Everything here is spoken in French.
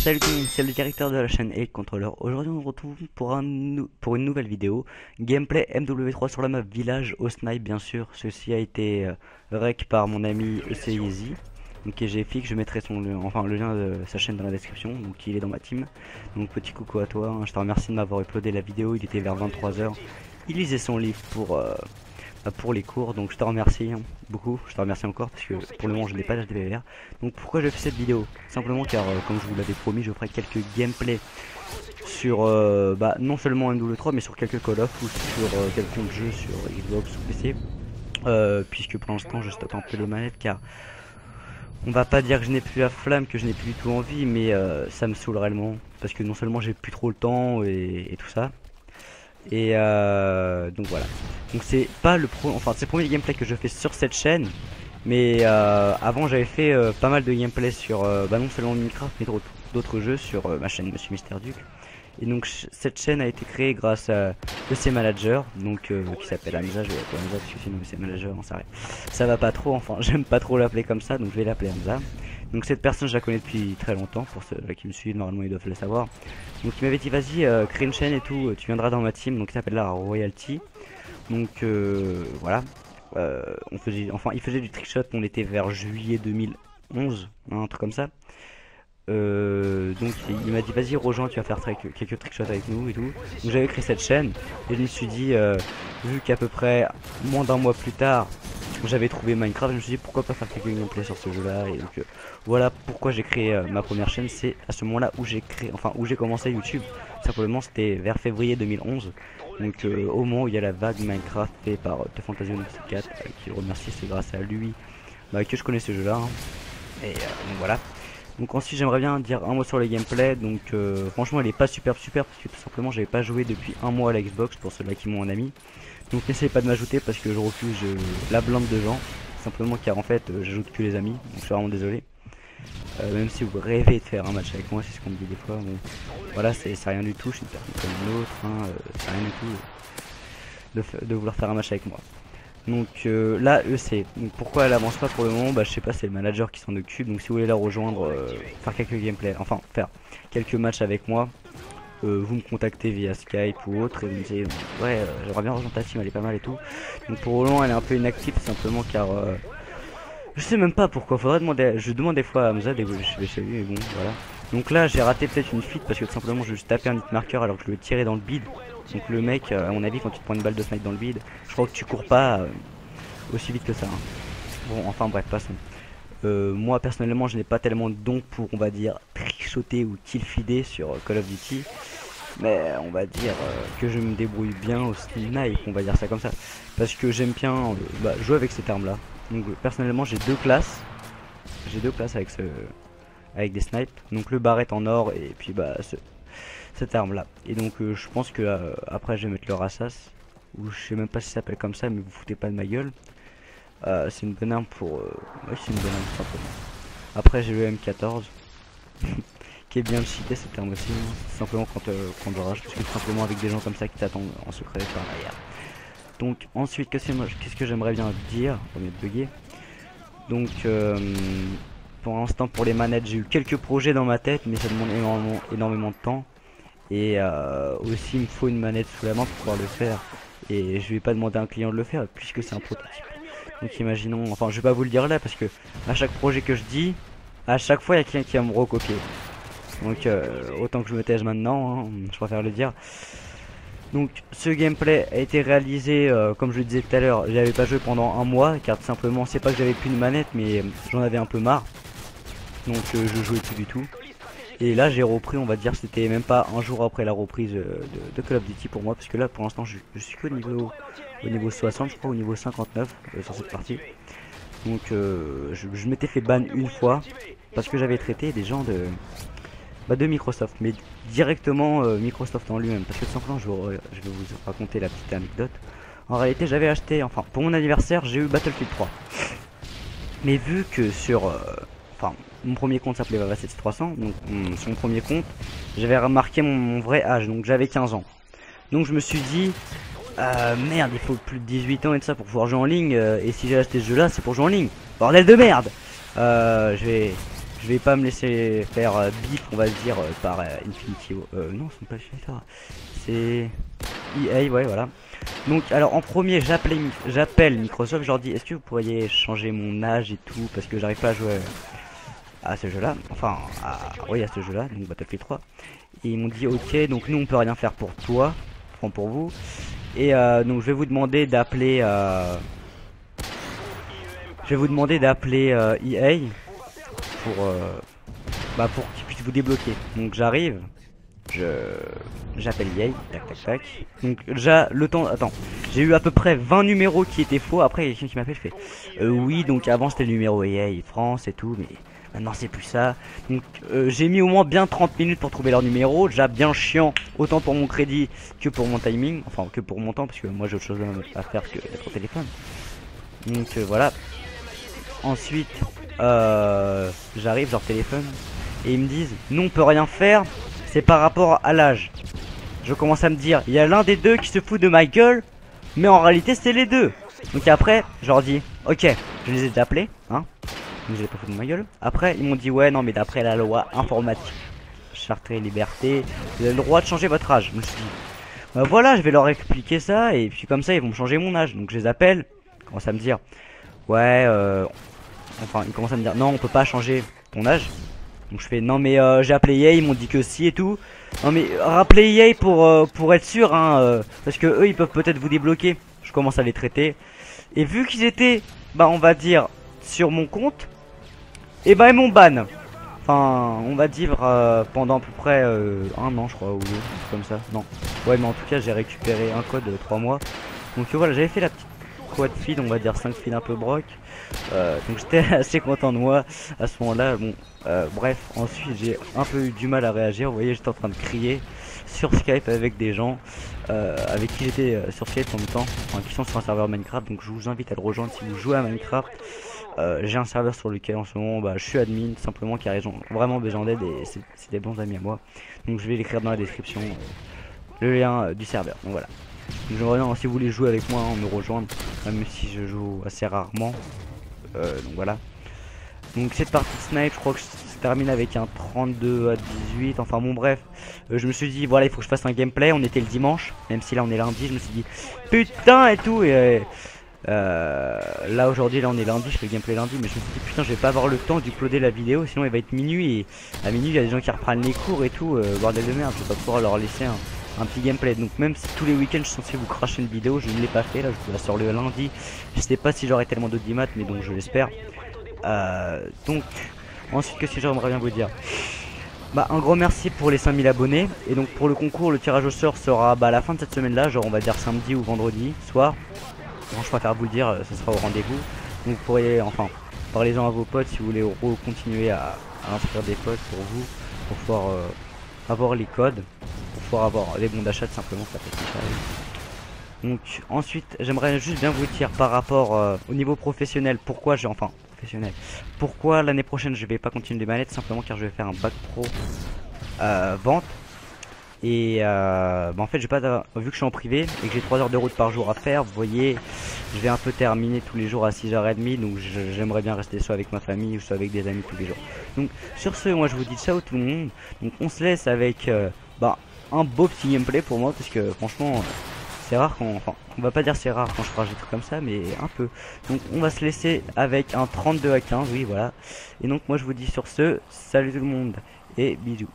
Salut tout le monde, c'est le directeur de la chaîne et contrôleur. Aujourd'hui on se retrouve pour une nouvelle vidéo. Gameplay MW3 sur la map village au snipe bien sûr. Ceci a été rec par mon ami ECEasy. Donc GFX, je mettrai le lien de sa chaîne dans la description. Donc il est dans ma team. Donc petit coucou à toi, hein. Je te remercie de m'avoir uploadé la vidéo, il était vers 23 h. Il lisait son livre pour les cours, donc je te remercie beaucoup, je te remercie encore parce que pour le moment je n'ai pas d'HDVR. Donc pourquoi je fais cette vidéo? Simplement car comme je vous l'avais promis, je ferai quelques gameplays sur non seulement MW3 mais sur quelques Call of ou sur quelques jeux sur Xbox ou PC, puisque pour l'instant je stoppe un peu les manettes car on va pas dire que je n'ai plus la flamme, que je n'ai plus du tout envie, mais ça me saoule réellement parce que non seulement j'ai plus trop le temps et tout ça. Et donc voilà. Donc c'est pas c'est le premier gameplay que je fais sur cette chaîne, mais avant j'avais fait pas mal de gameplay sur non seulement Minecraft mais d'autres jeux sur ma chaîne Monsieur Mister Duke. Et donc cette chaîne a été créée grâce à EC Manager, donc qui s'appelle Hamza. Je vais l'appeler Hamza parce que sinon EC Manager ça va pas trop, enfin j'aime pas trop l'appeler comme ça, donc je vais l'appeler Hamza. Donc cette personne je la connais depuis très longtemps, pour ceux qui me suivent normalement ils doivent le savoir. Donc il m'avait dit vas-y crée une chaîne et tout, tu viendras dans ma team, donc il s'appelle là Royalty. Donc voilà, il faisait du trickshot, on était vers juillet 2011, hein, un truc comme ça. Donc il m'a dit vas-y rejoins, tu vas faire quelques trickshots avec nous et tout. Donc j'avais créé cette chaîne et je me suis dit vu qu'à peu près moins d'un mois plus tard j'avais trouvé Minecraft, je me suis dit pourquoi pas faire quelques gameplays sur ce jeu là. Et donc voilà pourquoi j'ai créé ma première chaîne. C'est à ce moment là où j'ai commencé YouTube. Simplement c'était vers février 2011. Donc au moment où il y a la vague Minecraft fait par The Fantasy 4, qui le remercie, c'est grâce à lui que je connais ce jeu là, hein. Et donc voilà. Donc ensuite j'aimerais bien dire un mot sur les gameplays. Donc franchement il est pas super parce que tout simplement j'avais pas joué depuis un mois à la Xbox, pour ceux-là qui m'ont en ami. Donc n'essayez pas de m'ajouter parce que je refuse la blinde de gens. Simplement car en fait j'ajoute que les amis. Donc je suis vraiment désolé. Même si vous rêvez de faire un match avec moi, c'est ce qu'on me dit des fois. Bon, voilà, c'est rien du tout, je suis une personne comme une autre, hein, c'est rien du tout de vouloir faire un match avec moi. Donc là EC, donc pourquoi elle avance pas pour le moment, je sais pas, c'est le manager qui s'en occupe. Donc si vous voulez la rejoindre, faire quelques gameplays, enfin faire quelques matchs avec moi, vous me contactez via Skype ou autre et vous me dites ouais j'aimerais bien rejoindre ta team, elle est pas mal et tout. Donc pour le moment elle est un peu inactive simplement car je sais même pas pourquoi, faudrait demander, je demande des fois à Hamza dès que je vais chez lui, mais bon voilà. Donc là j'ai raté peut-être une fuite parce que tout simplement je juste tapé un hitmarker alors que je le tirais dans le bide. Donc le mec, à mon avis, quand tu te prends une balle de snipe dans le bide, je crois que tu cours pas aussi vite que ça, hein. Bon, enfin bref, passons. Moi personnellement, je n'ai pas tellement de dons pour, on va dire, trichoter ou killfeeder sur Call of Duty. Mais on va dire que je me débrouille bien au snipe, on va dire ça comme ça. Parce que j'aime bien jouer avec cette arme là. Donc personnellement, j'ai deux classes. J'ai deux classes avec des snipes. Donc le barrette en or et puis cette arme là. Et donc je pense que après je vais mettre le rassas, ou je sais même pas si ça s'appelle comme ça, mais vous foutez pas de ma gueule. C'est une bonne arme pour ouais, c'est une bonne arme tout simplement. Après j'ai le M14 qui est bien cheaté cette arme aussi, hein. Simplement quand je rage, parce que tout simplement avec des gens comme ça qui t'attendent en secret par derrière. Donc ensuite qu'est-ce que j'aimerais bien dire au lieu de bugger. Donc pour l'instant pour les manettes j'ai eu quelques projets dans ma tête, mais ça demande énormément de temps. Et aussi il me faut une manette sous la main pour pouvoir le faire. Et je vais pas demander à un client de le faire puisque c'est un prototype. Donc imaginons, enfin je vais pas vous le dire là parce que à chaque projet que je dis, à chaque fois il y a quelqu'un qui va me recopier. Donc autant que je me taise maintenant, hein, je préfère le dire. Donc ce gameplay a été réalisé comme je le disais tout à l'heure, j'avais pas joué pendant un mois car tout simplement c'est pas que j'avais plus de manette mais j'en avais un peu marre. Donc je jouais plus du tout. Et là j'ai repris, on va dire c'était même pas un jour après la reprise de Call of Duty pour moi, parce que là pour l'instant je suis qu'au niveau 60 je crois, au niveau 59 sur cette partie. Donc je m'étais fait ban une fois parce que j'avais traité des gens de Microsoft, mais directement Microsoft en lui-même, parce que tout simplement je vais vous raconter la petite anecdote. En réalité j'avais acheté, enfin pour mon anniversaire j'ai eu Battlefield 3, mais vu que sur mon premier compte s'appelait Vava7300, donc sur mon premier compte j'avais remarqué mon vrai âge, donc j'avais 15 ans. Donc je me suis dit merde, il faut plus de 18 ans et tout ça pour pouvoir jouer en ligne, et si j'ai acheté ce jeu là c'est pour jouer en ligne, bordel de merde. Je vais Je vais pas me laisser faire bip, on va dire, par Infinity. Non, c'est pas Infinity. C'est EA, ouais, voilà. Donc, alors en premier, j'appelle Microsoft. Je leur dis, est-ce que vous pourriez changer mon âge et tout, parce que j'arrive pas à jouer à ce jeu-là. Enfin, oui, à ce jeu-là, donc Battlefield 3. Et ils m'ont dit, ok, donc nous on peut rien faire pour toi, enfin pour vous. Et donc je vais vous demander d'appeler. Je vais vous demander d'appeler EA pour qu'ils puissent vous débloquer. Donc j'arrive, j'appelle EA, tac tac tac. Donc déjà le temps, attends, j'ai eu à peu près 20 numéros qui étaient faux. Après il y a quelqu'un qui m'appelle, je fais oui, donc avant c'était le numéro EA France et tout, mais maintenant c'est plus ça. Donc j'ai mis au moins bien 30 minutes pour trouver leur numéro. Déjà bien chiant, autant pour mon crédit que pour mon timing, enfin que pour mon temps, parce que moi j'ai autre chose à faire que d'être au téléphone. Donc voilà. Ensuite j'arrive, je leur téléphone et ils me disent non, on peut rien faire, c'est par rapport à l'âge. Je commence à me dire, il y a l'un des deux qui se fout de ma gueule, mais en réalité c'est les deux. Donc après je leur dis ok, je les ai déjà appelés, hein, donc je les ai pas foutu de ma gueule. Après ils m'ont dit ouais non mais d'après la loi informatique, charte et liberté, vous avez le droit de changer votre âge. Je me suis dit bah voilà, je vais leur expliquer ça et puis comme ça ils vont me changer mon âge. Donc je les appelle, ils commencent à me dire ouais enfin ils commencent à me dire non on peut pas changer ton âge. Donc je fais non mais j'ai appelé EA, ils m'ont dit que si et tout. Non mais rappelez EA pour être sûr hein, parce que eux ils peuvent peut-être vous débloquer. Je commence à les traiter. Et vu qu'ils étaient bah on va dire sur mon compte, et bah ils m'ont ban. Enfin on va dire pendant à peu près un an je crois ou deux, comme ça. Non. Ouais mais en tout cas j'ai récupéré un code de 3 mois. Donc voilà, j'avais fait la petite quad feed, on va dire 5 feeds un peu broc. Donc j'étais assez content de moi à ce moment là. Bon bref, ensuite j'ai un peu eu du mal à réagir. Vous voyez j'étais en train de crier sur Skype avec des gens avec qui j'étais sur Skype en même temps, enfin, qui sont sur un serveur Minecraft. Donc je vous invite à le rejoindre si vous jouez à Minecraft. J'ai un serveur sur lequel en ce moment je suis admin simplement car ils ont vraiment besoin d'aide et c'est des bons amis à moi. Donc je vais l'écrire dans la description le lien du serveur. Donc voilà. Donc, si vous voulez jouer avec moi, me rejoindre, même si je joue assez rarement. Donc voilà. Donc cette partie de snipe, je crois que se termine avec un 32 à 18. Enfin bon bref, je me suis dit voilà il faut que je fasse un gameplay. On était le dimanche, même si là on est lundi. Je me suis dit putain et tout. Et là aujourd'hui là on est lundi, je fais le gameplay lundi. Mais je me suis dit putain je vais pas avoir le temps d'uploader la vidéo, sinon il va être minuit. Et à minuit il y a des gens qui reprennent les cours et tout. Bordel de merde, je vais pas pouvoir leur laisser un petit gameplay. Donc même si tous les week-ends je suis censé vous cracher une vidéo, je ne l'ai pas fait. Là je vous la sors le lundi. Je sais pas si j'aurai tellement d'audimat, mais donc je l'espère. Donc ensuite qu'est-ce que j'aimerais bien vous dire, bah un gros merci pour les 5000 abonnés. Et donc pour le concours, le tirage au sort sera à la fin de cette semaine là, genre on va dire samedi ou vendredi soir. Bon, je préfère vous le dire, ce sera au rendez-vous. Donc vous pourriez, enfin parlez-en à vos potes si vous voulez continuer à inscrire des potes pour vous, pour pouvoir avoir les codes, pour pouvoir avoir les bons d'achat simplement, ça fait ça. Donc ensuite j'aimerais juste bien vous dire par rapport au niveau professionnel, pourquoi j'ai professionnel, pourquoi l'année prochaine je vais pas continuer les manettes, simplement car je vais faire un bac pro vente. Et en fait j'ai pas vu que je suis en privé et que j'ai 3 heures de route par jour à faire, vous voyez je vais un peu terminer tous les jours à 6h30. Donc j'aimerais bien rester soit avec ma famille ou soit avec des amis tous les jours. Donc sur ce moi je vous dis ciao tout le monde. Donc on se laisse avec un beau petit gameplay pour moi, parce que franchement c'est rare on va pas dire c'est rare quand je crache des trucs comme ça, mais un peu. Donc on va se laisser avec un 32 à 15, oui voilà. Et donc moi je vous dis sur ce, salut tout le monde et bisous.